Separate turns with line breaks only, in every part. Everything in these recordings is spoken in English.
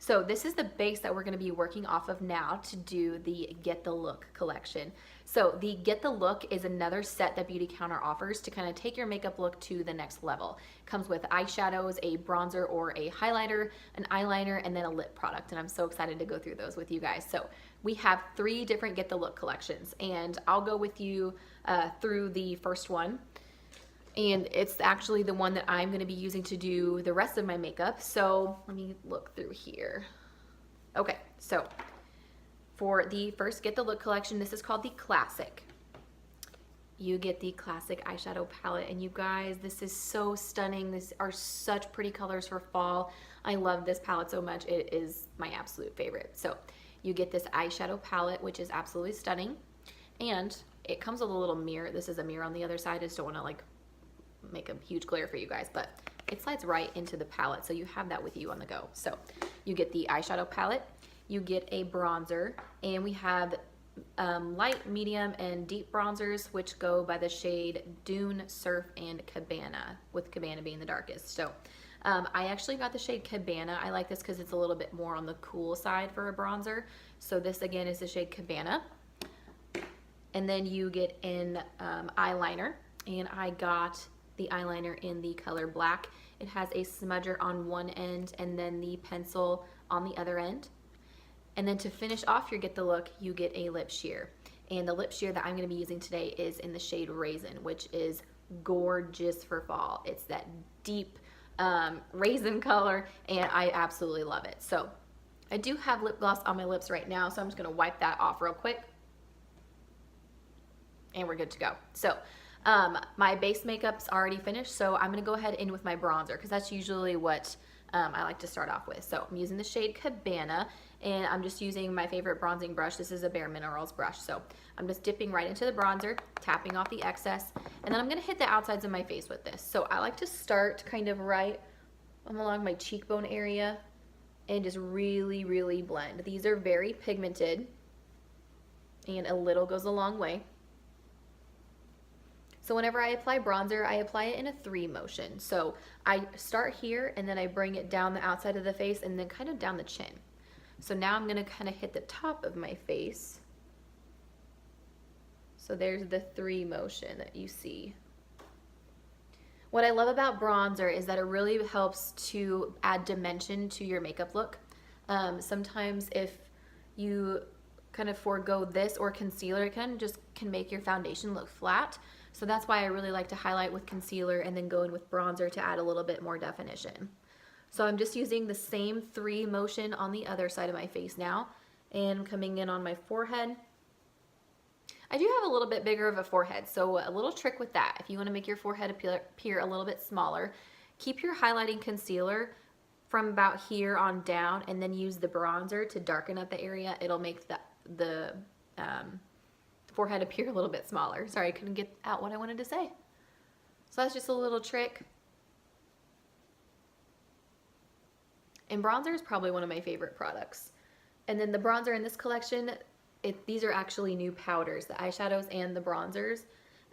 So this is the base that we're going to be working off of now to do the Get the Look collection. So the Get the Look is another set that Beautycounter offers to kind of take your makeup look to the next level. It comes with eyeshadows, a bronzer or a highlighter, an eyeliner, and then a lip product. And I'm so excited to go through those with you guys. So we have 3 different Get the Look collections, and I'll go with you through the first one. And it's actually the one that I'm going to be using to do the rest of my makeup. So let me look through here. Okay, so for the first Get the Look collection, this is called the Classic. You get the Classic eyeshadow palette, and you guys, this is so stunning. These are such pretty colors for fall. I love this palette so much. It is my absolute favorite. So you get this eyeshadow palette, which is absolutely stunning. And it comes with a little mirror. This is a mirror on the other side. I just don't want to like make a huge glare for you guys, but it slides right into the palette, so you have that with you on the go. So you get the eyeshadow palette, you get a bronzer, and we have light, medium, and deep bronzers, which go by the shade Dune, Surf, and Cabana, with Cabana being the darkest. So I actually got the shade Cabana. I like this because it's a little bit more on the cool side for a bronzer. So this again is the shade Cabana. And then you get an eyeliner, and I got the eyeliner in the color black. It has a smudger on one end and then the pencil on the other end. And then to finish off your Get the Look, you get a lip sheer. And the lip sheer that I'm going to be using today is in the shade Raisin, which is gorgeous for fall. It's that deep raisin color, and I absolutely love it. So I do have lip gloss on my lips right now, so I'm just going to wipe that off real quick. And we're good to go. So my base makeup's already finished, so I'm going to go ahead in with my bronzer because that's usually what I like to start off with. So I'm using the shade Cabana, and I'm just using my favorite bronzing brush. This is a Bare Minerals brush. So I'm just dipping right into the bronzer, tapping off the excess, and then I'm going to hit the outsides of my face with this. So I like to start kind of right along my cheekbone area and just really, really blend. These are very pigmented, and a little goes a long way. So whenever I apply bronzer, I apply it in a 3 motion. So I start here, and then I bring it down the outside of the face and then kind of down the chin. So now I'm going to kind of hit the top of my face. So there's the 3 motion that you see. What I love about bronzer is that it really helps to add dimension to your makeup look. Sometimes if you kind of forego this or concealer, it kind of just can make your foundation look flat. So that's why I really like to highlight with concealer and then go in with bronzer to add a little bit more definition. So I'm just using the same 3 motion on the other side of my face now, and coming in on my forehead. I do have a little bit bigger of a forehead, so a little trick with that. If you want to make your forehead appear a little bit smaller, keep your highlighting concealer from about here on down, and then use the bronzer to darken up the area. It'll make the forehead appear a little bit smaller. Sorry, I couldn't get out what I wanted to say. So that's just a little trick. And bronzer is probably one of my favorite products. And then the bronzer in this collection, these are actually new powders, the eyeshadows and the bronzers,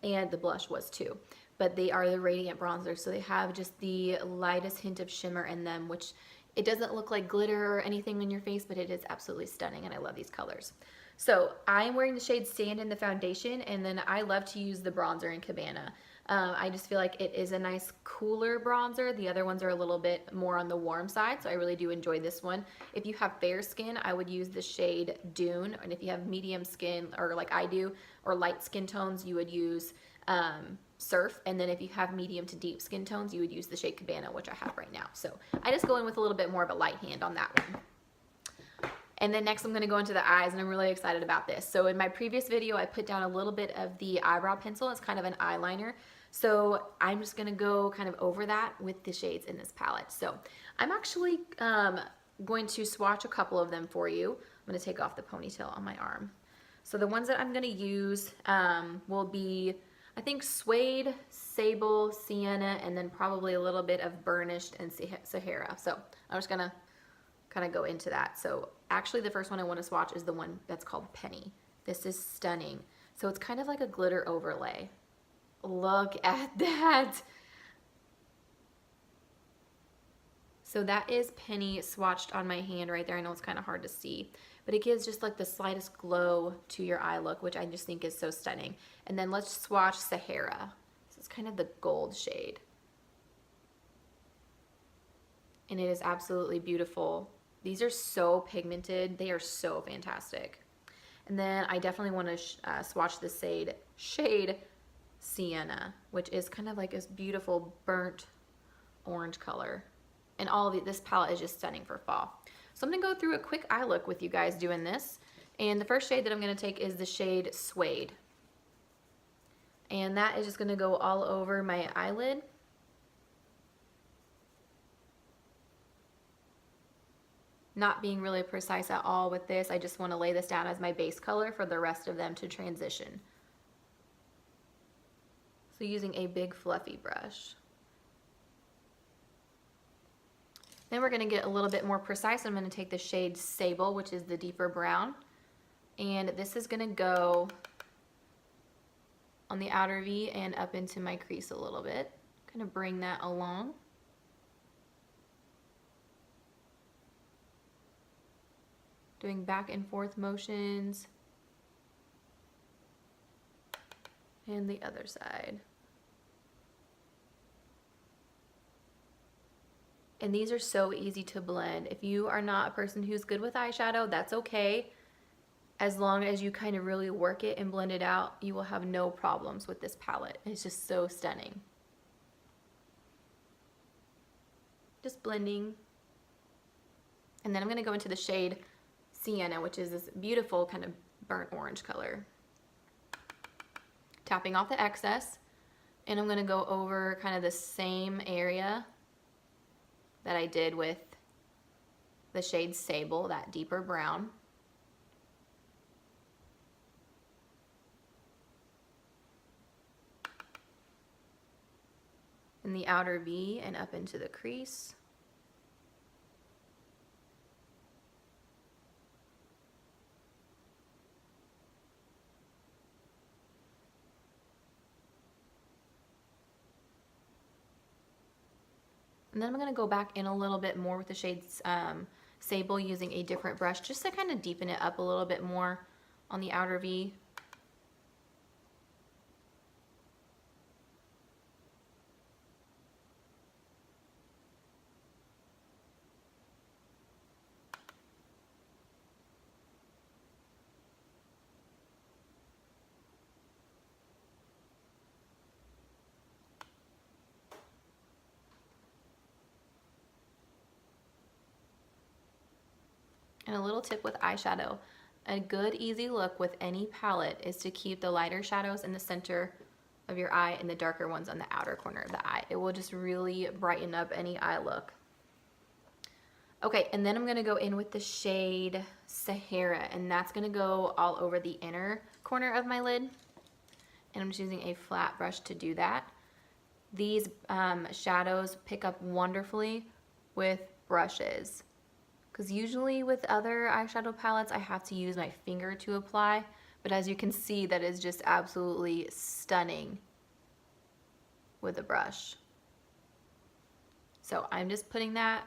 and the blush was too. But they are the Radiant bronzers, so they have just the lightest hint of shimmer in them, which it doesn't look like glitter or anything on your face, but it is absolutely stunning, and I love these colors. So I'm wearing the shade Sand in the foundation, and then I love to use the bronzer in Cabana. I just feel like it is a nice cooler bronzer. The other ones are a little bit more on the warm side, so I really do enjoy this one. If you have fair skin, I would use the shade Dune, and if you have medium skin, or like I do, or light skin tones, you would use Surf, and then if you have medium to deep skin tones, you would use the shade Cabana, which I have right now. So I just go in with a little bit more of a light hand on that one. And then next I'm going to go into the eyes, and I'm really excited about this. So in my previous video, I put down a little bit of the eyebrow pencil. It's kind of an eyeliner. So I'm just going to go kind of over that with the shades in this palette. So I'm actually going to swatch a couple of them for you. I'm going to take off the ponytail on my arm. So the ones that I'm going to use will be, I think, Suede, Sable, Sienna, and then probably a little bit of Burnished and Sahara. So I'm just going to kind of go into that. So actually the first one I want to swatch is the one that's called Penny. This is stunning. So it's kind of like a glitter overlay. Look at that. So that is Penny swatched on my hand right there. I know it's kind of hard to see, but it gives just like the slightest glow to your eye look, which I just think is so stunning. And then let's swatch Sahara. This is kind of the gold shade. And it is absolutely beautiful. These are so pigmented. They are so fantastic. And then I definitely want to swatch the shade Sienna, which is kind of like this beautiful burnt orange color. And all of this palette is just stunning for fall. So I'm going to go through a quick eye look with you guys doing this. And the first shade that I'm going to take is the shade Suede. And that is just going to go all over my eyelid. Not being really precise at all with this. I just want to lay this down as my base color for the rest of them to transition. So using a big fluffy brush. Then we're going to get a little bit more precise. I'm going to take the shade Sable, which is the deeper brown. And this is going to go on the outer V and up into my crease a little bit. Kind of bring that along. Doing back and forth motions. And the other side. And these are so easy to blend. If you are not a person who's good with eyeshadow, that's okay. As long as you kind of really work it and blend it out, you will have no problems with this palette. It's just so stunning. Just blending. And then I'm going to go into the shade Sienna, which is this beautiful kind of burnt orange color. Tapping off the excess, and I'm going to go over kind of the same area that I did with the shade Sable, that deeper brown. In the outer V and up into the crease. And then I'm going to go back in a little bit more with the shades Sable using a different brush just to kind of deepen it up a little bit more on the outer V. And a little tip with eyeshadow, a good easy look with any palette is to keep the lighter shadows in the center of your eye and the darker ones on the outer corner of the eye. It will just really brighten up any eye look. Okay, and then I'm going to go in with the shade Sahara, and that's going to go all over the inner corner of my lid. And I'm just using a flat brush to do that. These shadows pick up wonderfully with brushes. Because usually with other eyeshadow palettes, I have to use my finger to apply. But as you can see, that is just absolutely stunning with a brush. So I'm just putting that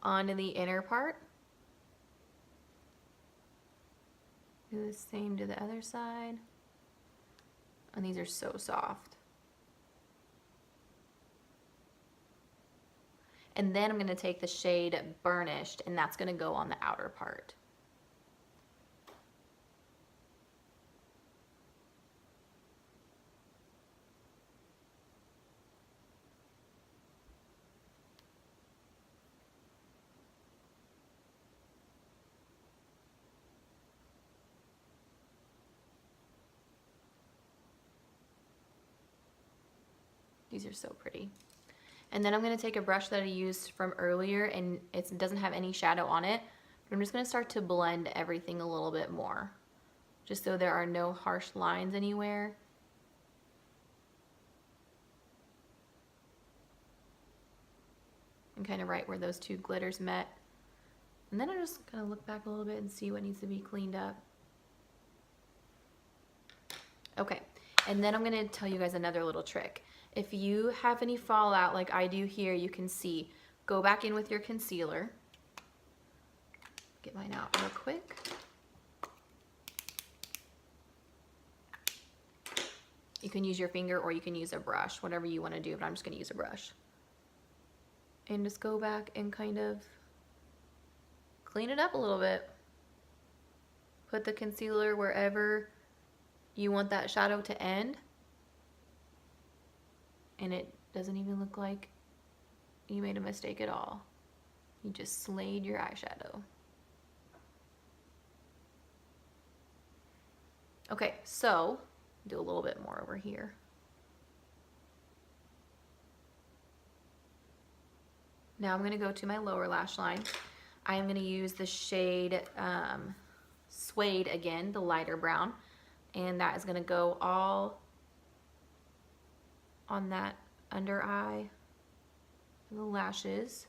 onto the inner part. Do the same to the other side. And these are so soft. And then I'm going to take the shade Burnished, and that's going to go on the outer part. These are so pretty. And then I'm going to take a brush that I used from earlier, and it doesn't have any shadow on it. But I'm just going to start to blend everything a little bit more, just so there are no harsh lines anywhere. And kind of right where those two glitters met. And then I'm just going to look back a little bit and see what needs to be cleaned up. Okay, and then I'm going to tell you guys another little trick. If you have any fallout like I do here, you can see go back in with your concealer. Get mine out real quick. You can use your finger or you can use a brush, whatever you want to do, but I'm just going to use a brush. And just go back and kind of clean it up a little bit. Put the concealer wherever you want that shadow to end. And it doesn't even look like you made a mistake at all. You just slayed your eyeshadow. Okay, so do a little bit more over here. Now I'm going to go to my lower lash line. I am going to use the shade Suede again, the lighter brown, and that is going to go all on that under eye, the lashes.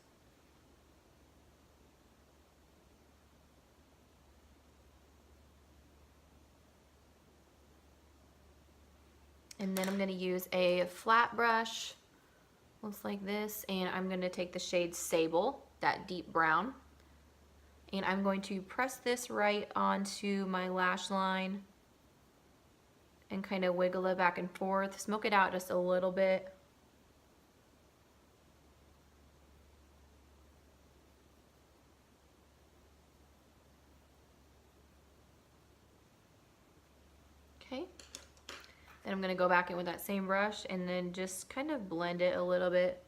And then I'm going to use a flat brush, looks like this, and I'm going to take the shade Sable, that deep brown, and I'm going to press this right onto my lash line and kind of wiggle it back and forth, smoke it out just a little bit. Okay. Then I'm going to go back in with that same brush and then just kind of blend it a little bit.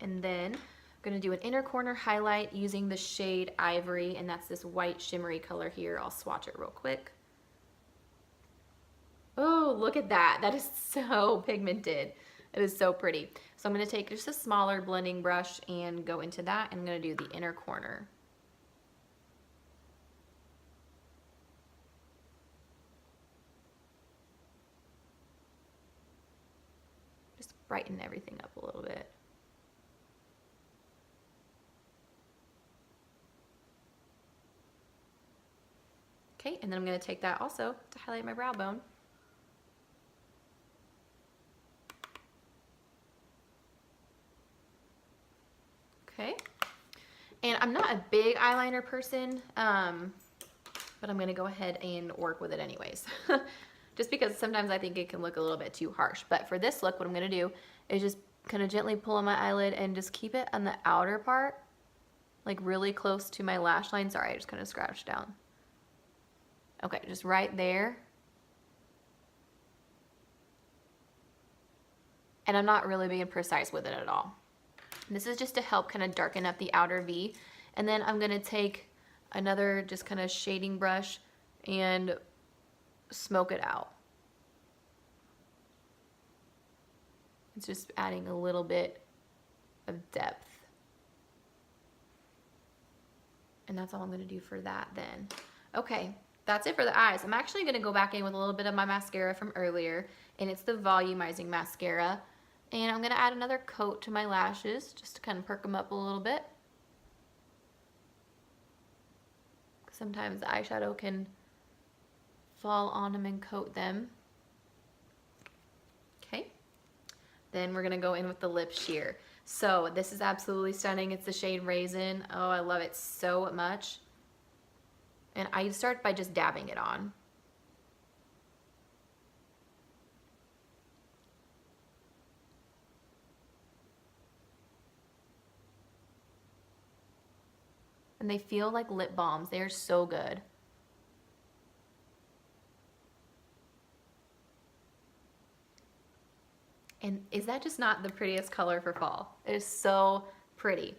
And then I'm going to do an inner corner highlight using the shade Ivory, and that's this white shimmery color here. I'll swatch it real quick. Oh, look at that. That is so pigmented. It is so pretty. So I'm going to take just a smaller blending brush and go into that. And I'm going to do the inner corner. Just brighten everything up a little bit. Okay, and then I'm going to take that also to highlight my brow bone. Okay, and I'm not a big eyeliner person, but I'm going to go ahead and work with it anyways. Just because sometimes I think it can look a little bit too harsh. But for this look, what I'm going to do is just kind of gently pull on my eyelid and just keep it on the outer part, like really close to my lash line. Sorry, I just kind of scratched down. Okay, just right there. And I'm not really being precise with it at all. This is just to help kind of darken up the outer V. And then I'm going to take another just kind of shading brush and smoke it out. It's just adding a little bit of depth. And that's all I'm going to do for that then. Okay. That's it for the eyes. I'm actually going to go back in with a little bit of my mascara from earlier, and it's the volumizing mascara. And I'm going to add another coat to my lashes just to kind of perk them up a little bit. Sometimes the eyeshadow can fall on them and coat them. Okay. Then we're going to go in with the lip sheer. So this is absolutely stunning. It's the shade Raisin. Oh, I love it so much. And I start by just dabbing it on. And they feel like lip balms. They are so good. And is that just not the prettiest color for fall? It is so pretty.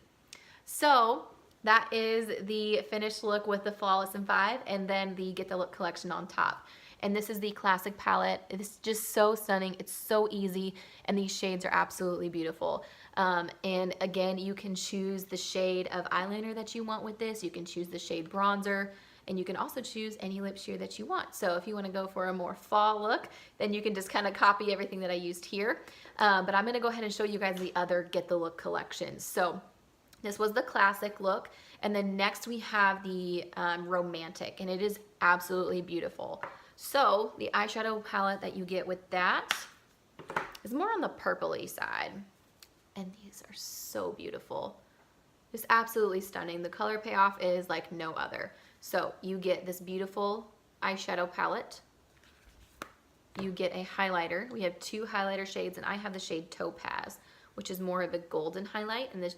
So that is the finished look with the Flawless in 5 and then the Get the Look collection on top. And this is the classic palette. It's just so stunning. It's so easy, and these shades are absolutely beautiful. And again, you can choose the shade of eyeliner that you want with this. You can choose the shade bronzer, and you can also choose any lip sheer that you want. So if you want to go for a more fall look, then you can just kind of copy everything that I used here. But I'm going to go ahead and show you guys the other Get the Look collections. So this was the classic look, and then next we have the romantic, and it is absolutely beautiful. So the eyeshadow palette that you get with that is more on the purpley side. And these are so beautiful. Just absolutely stunning. The color payoff is like no other. So you get this beautiful eyeshadow palette. You get a highlighter. We have 2 highlighter shades, and I have the shade Topaz, which is more of a golden highlight, and the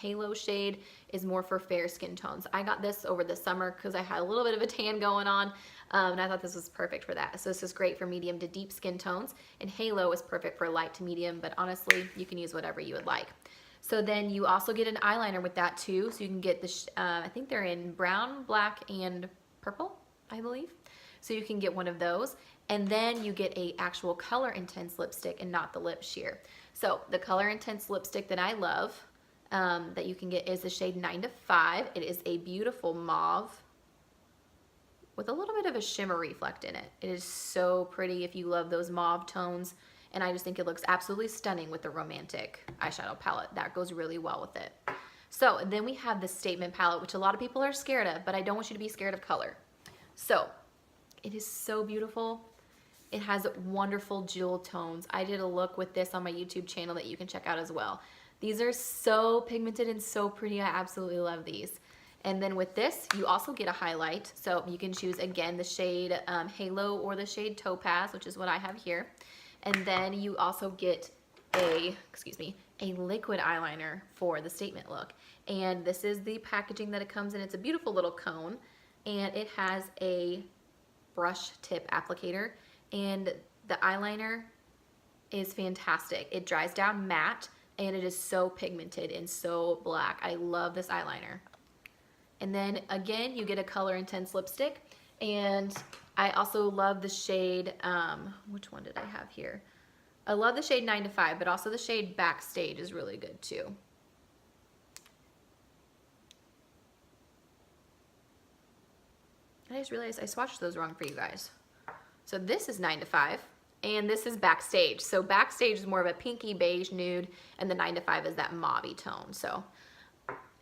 Halo shade is more for fair skin tones. I got this over the summer because I had a little bit of a tan going on, and I thought this was perfect for that. So this is great for medium to deep skin tones, and Halo is perfect for light to medium, but honestly, you can use whatever you would like. So then you also get an eyeliner with that too, so you can get the, I think they're in brown, black, and purple, I believe. So you can get one of those, and then you get a actual color intense lipstick and not the lip sheer. So the color intense lipstick that I love, that you can get, is the shade 9 to 5. It is a beautiful mauve with a little bit of a shimmer reflect in it. It is so pretty if you love those mauve tones, and I just think it looks absolutely stunning with the romantic eyeshadow palette. That goes really well with it. So then we have the Statement palette, which a lot of people are scared of, but I don't want you to be scared of color. So it is so beautiful. It has wonderful jewel tones. I did a look with this on my YouTube channel that you can check out as well. These are so pigmented and so pretty. I absolutely love these. And then with this, you also get a highlight. So you can choose, again, the shade Halo or the shade Topaz, which is what I have here. And then you also get a liquid eyeliner for the Statement look. And this is the packaging that it comes in. It's a beautiful little cone, and it has a brush tip applicator, and the eyeliner is fantastic. It dries down matte, and it is so pigmented and so black. I love this eyeliner. And then again, you get a color intense lipstick, and I also love the shade, which one did I have here? I love the shade 9 to 5, but also the shade Backstage is really good too. I just realized I swatched those wrong for you guys. So this is 9 to 5, and this is Backstage. So Backstage is more of a pinky beige nude, and the 9 to 5 is that mauve-y tone. So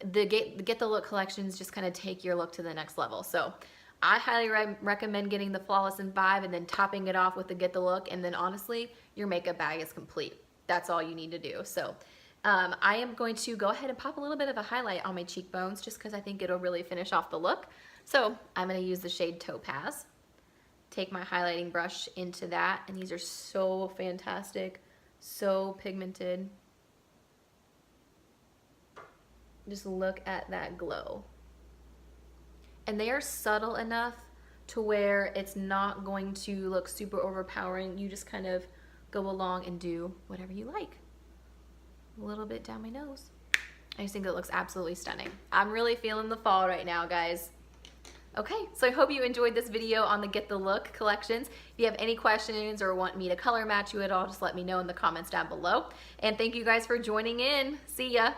the Get the Look collections just kind of take your look to the next level. So I highly recommend getting the Flawless in 5 and then topping it off with the Get the Look, and then honestly, your makeup bag is complete. That's all you need to do. So I am going to go ahead and pop a little bit of a highlight on my cheekbones just because I think it'll really finish off the look. So I'm going to use the shade Topaz. Take my highlighting brush into that, and these are so fantastic, so pigmented. Just look at that glow. And they are subtle enough to where it's not going to look super overpowering. You just kind of go along and do whatever you like. A little bit down my nose. I just think it looks absolutely stunning. I'm really feeling the fall right now, guys. Okay, so I hope you enjoyed this video on the Get the Look collections. If you have any questions or want me to color match you at all, just let me know in the comments down below. And thank you guys for joining in. See ya.